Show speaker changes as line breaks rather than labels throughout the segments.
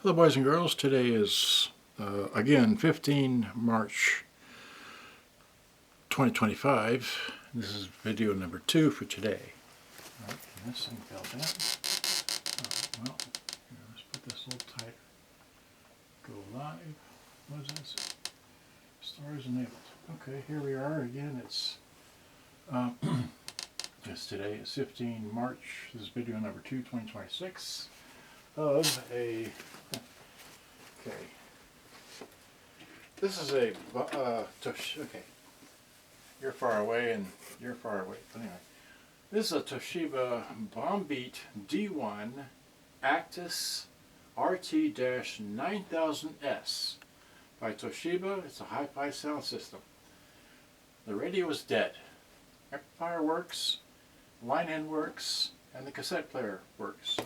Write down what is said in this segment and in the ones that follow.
Hello boys and girls, today is again 15 March 2025. This is video number 2 for today. Alright, this thing fell down. Well, here, let's put this a little tighter. Go live. What is this? Stars enabled. Okay, here we are again. It's today is 15 March. This is video number 2, 2026 of a okay. This is a okay. You're far away and you're far away. But anyway, this is a Toshiba Bombbeat D1 Actus RT-9000S by Toshiba. It's a hi-fi sound system. The radio is dead. Amplifier works, line-in works, and the cassette player works.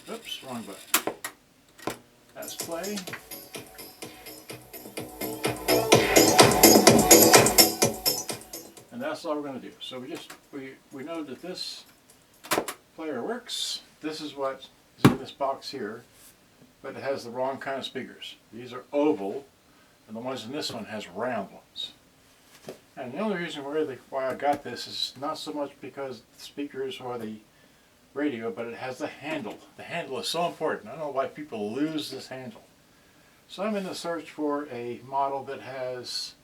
Oops, wrong button. That's play. And that's all we're going to do. So we know that this player works. This is what is in this box here, but it has the wrong kind of speakers. These are oval, and the ones in this one has round ones. And the only reason why I got this is not so much because the speakers or the radio, but it has the handle. The handle is so important. I don't know why people lose this handle. So I'm in the search for a model that has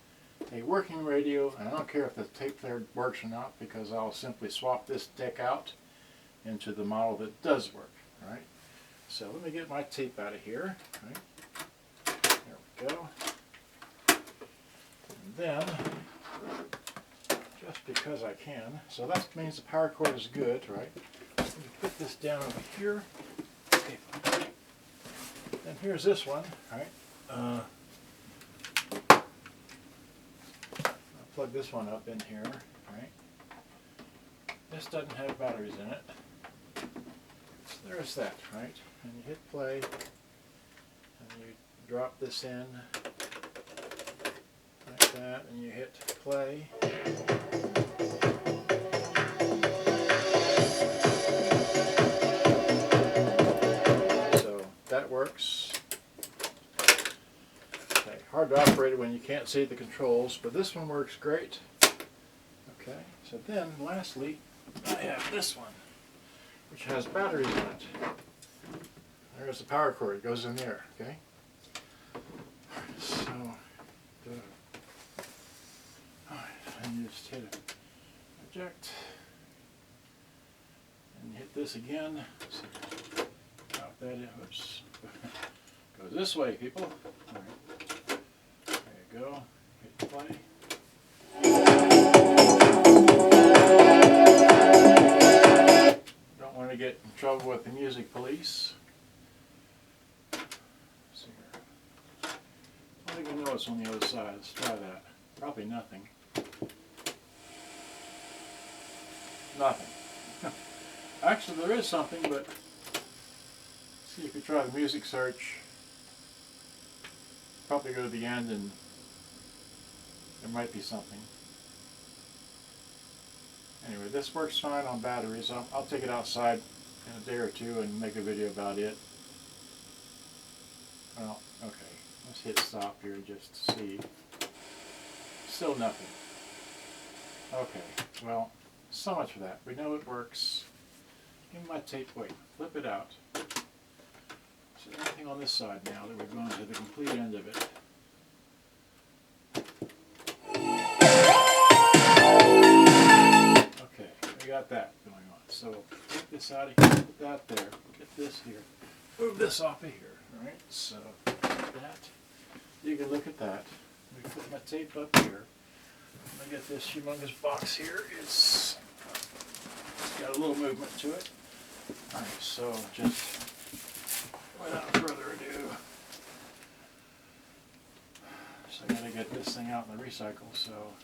a working radio, and I don't care if the tape player works or not, because I'll simply swap this deck out into the model that does work. Right? So let me get my tape out of here. Right? There we go. And then, just because I can, so that means the power cord is good, right? Let me put this down over here. Okay. Then here's this one, right? I'll plug this one up in here, right? This doesn't have batteries in it. So there's that, right? And you hit play, and you drop this in, like that, and you hit play. That works. Okay, hard to operate it when you can't see the controls, but this one works great. Okay, so then lastly, I have this one, which has batteries in it. There's the power cord, it goes in there, okay? So, and you just hit eject, and you hit this again. So, that in, oops. Goes this way, people. All right. There you go. Hit play. Don't want to get in trouble with the music police. Let's see here. I don't think I know what's on the other side. Let's try that. Probably nothing. Nothing. Actually, there is something, but see if you try the music search. Probably go to the end and there might be something. Anyway, this works fine on batteries. I'll take it outside in a day or two and make a video about it. Well, okay. Let's hit stop here just to see. Still nothing. Okay, well, so much for that. We know it works. Give me my tape. Wait, flip it out. So everything on this side now that we're going to the complete end of it. Okay, we got that going on. So get this out of here, put that there, get this here, move this off of here. Alright, so that. You can look at that. Let me put my tape up here. Let me get this humongous box here. It's got a little movement to it. Alright, so just without further ado, so I gotta get this thing out in the recycle, so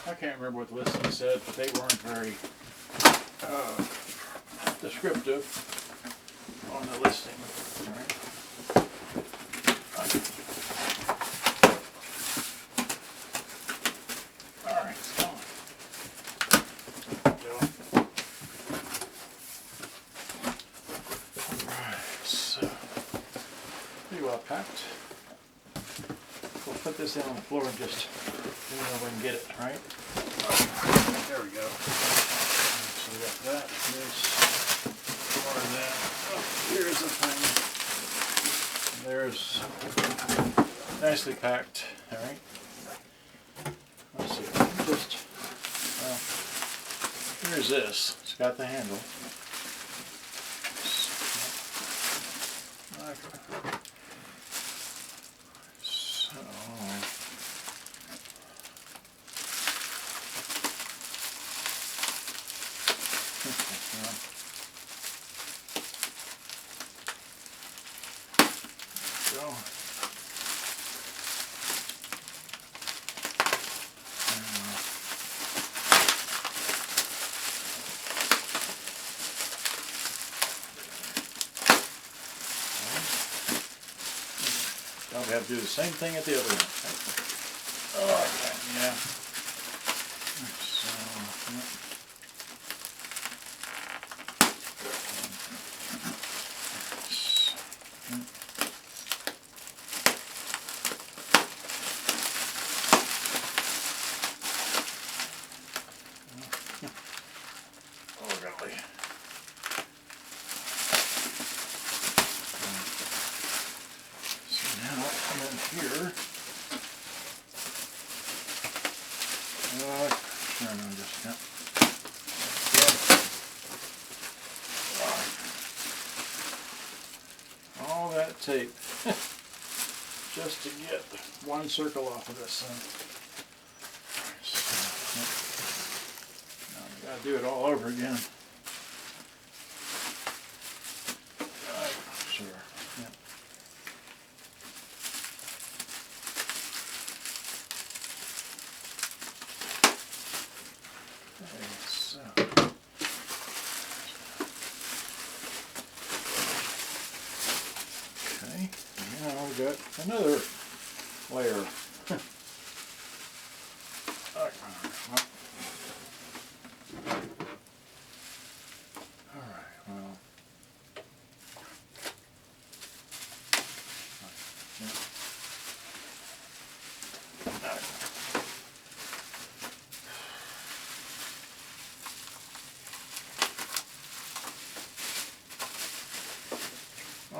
I can't remember what the listing said, but they weren't very descriptive on the listing. All right. well packed. We'll put this down on the floor and just see if we can get it, right? There we go. So we got that. There's more of that. Oh, here's the thing. There's nicely packed. All right. Let's see. Just here's this. It's got the handle. So. We have to do the same thing at the other one. Oh, okay. Yeah. So, oh, golly. Here. All that tape just to get one circle off of this thing. So, now we gotta do it all over again. Sure. Yeah. Okay, now we've got another layer. Alright, well.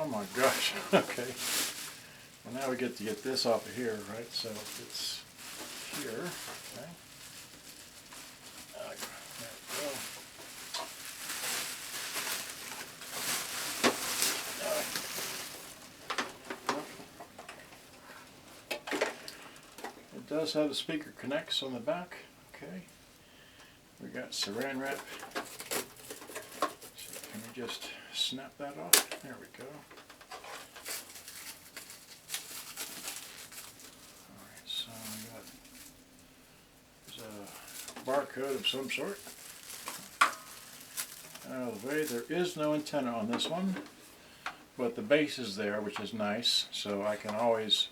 Oh my gosh, okay. Well, now we get to get this off of here, right? So it's here, okay. There we go. It does have the speaker connects on the back, okay. We got saran wrap. So can we just snap that off? There we go. Alright, so we got there's a barcode of some sort. Out of the way, there is no antenna on this one, but the base is there, which is nice, so I can always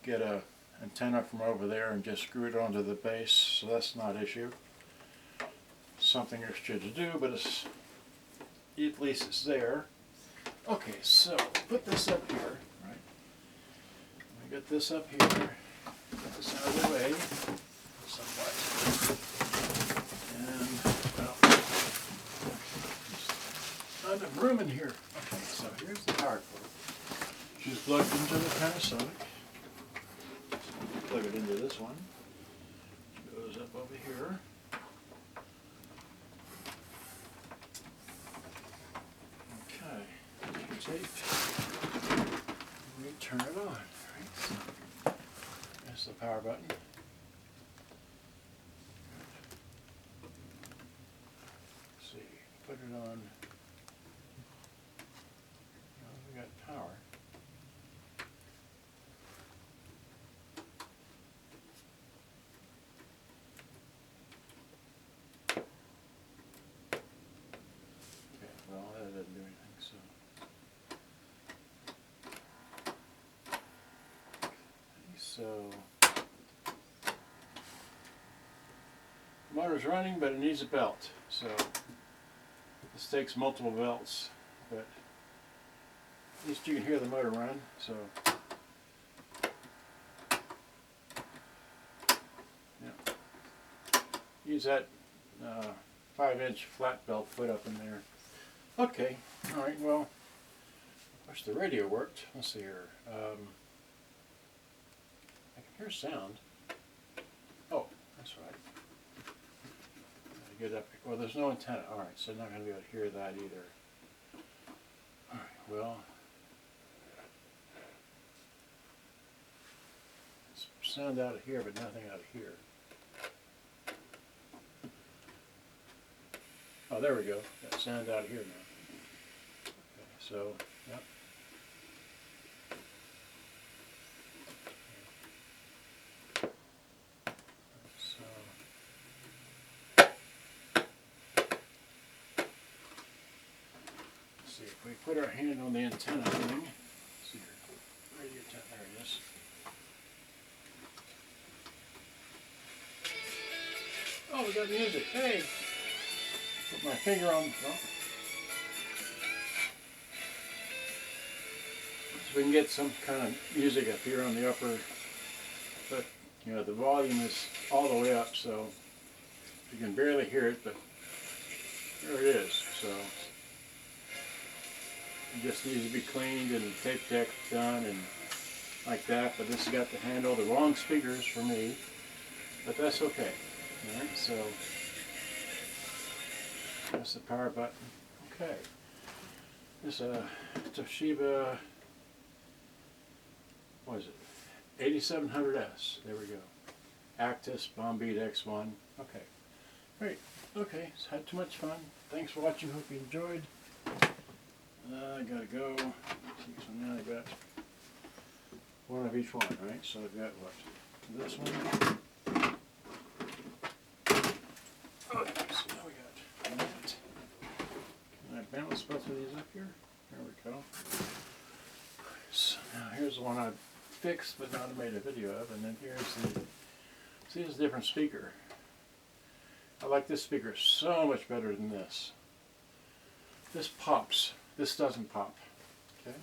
get a antenna from over there and just screw it onto the base, so that's not an issue. Something extra to do, but it's at least it's there. Okay, so put this up here, right? We get this up here. Put this out of the way somewhat. And well, not enough room in here. Okay, so here's the power cord. She's plugged into the Panasonic. So plug it into this one. It goes up over here. Tape. We turn it on. Right? So there's the power button. Let's see, put it on. Well, we got power. Okay, well that doesn't do anything, so. So, the motor's running, but it needs a belt. So, this takes multiple belts, but At least you can hear the motor run. So, yeah. Use that 5-inch flat belt foot up in there. Okay, all right. Well, I wish the radio worked. Let's see here. I can hear sound. Oh, that's right. Get up. Well, there's no antenna. All right, so I'm not going to be able to hear that either. All right. Well. Sound out of here, but nothing out of here. Oh, there we go. Got sound out of here now. Okay, so, yep. So, let's see if we put our hand on the antenna thing. Let's see here. Radio antenna. There it is. Oh, we got music. Hey! Put my finger on. Oh. So we can get some kind of music up here on the upper. But, you know, the volume is all the way up, so you can barely hear it, but there it is. So it just needs to be cleaned and tape deck done and like that. But this has got to handle the wrong speakers for me, but that's okay. Alright, so that's the power button. Okay. This is a Toshiba, what is it? 8700S. There we go. Actus Bombbeat X1. Okay. Great. Okay. So had too much fun. Thanks for watching. Hope you enjoyed. I gotta go. So now I got one of each one, right? So I've got what? This one. So now we got that. Can I balance both of these up here? There we go. So now here's the one I fixed but not made a video of, and then here's the, see, this is a different speaker. I like this speaker so much better than this. This pops. This doesn't pop. Okay?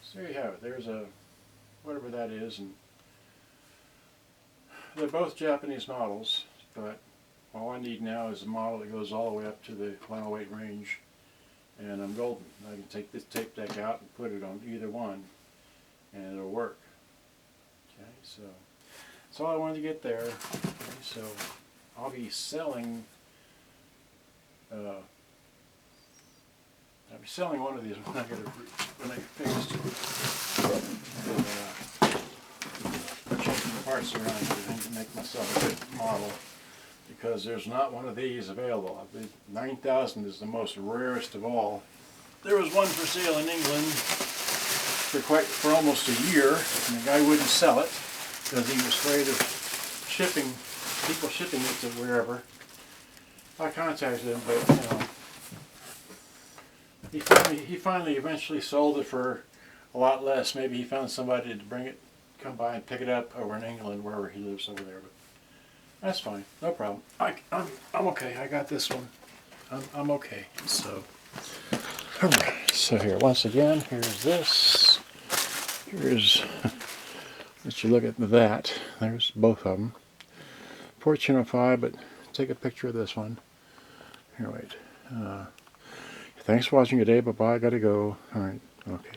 So there you have it. There's a, whatever that is, and they're both Japanese models, but all I need now is a model that goes all the way up to the 108 range, and I'm golden. I can take this tape deck out and put it on either one, and it'll work. Okay, so that's all I wanted to get there. Okay, so I'll be selling. I'll be selling one of these when I get it, when I get fixed. And, changing the parts around and everything to make myself a good model, because there's not one of these available. The 9000 is the most rarest of all. There was one for sale in England for almost a year, and the guy wouldn't sell it because he was afraid of shipping, people shipping it to wherever. I contacted him, but you know, he finally eventually sold it for a lot less. Maybe he found somebody to bring it, come by and pick it up over in England, wherever he lives over there. But that's fine, no problem. I'm okay. I got this one. I'm okay. So, all right. So here, once again, here's this. Here's. Let you look at that. There's both of them. Port channel 5, but take a picture of this one. Here, wait. Thanks for watching today. Bye bye. I gotta go. All right. Okay.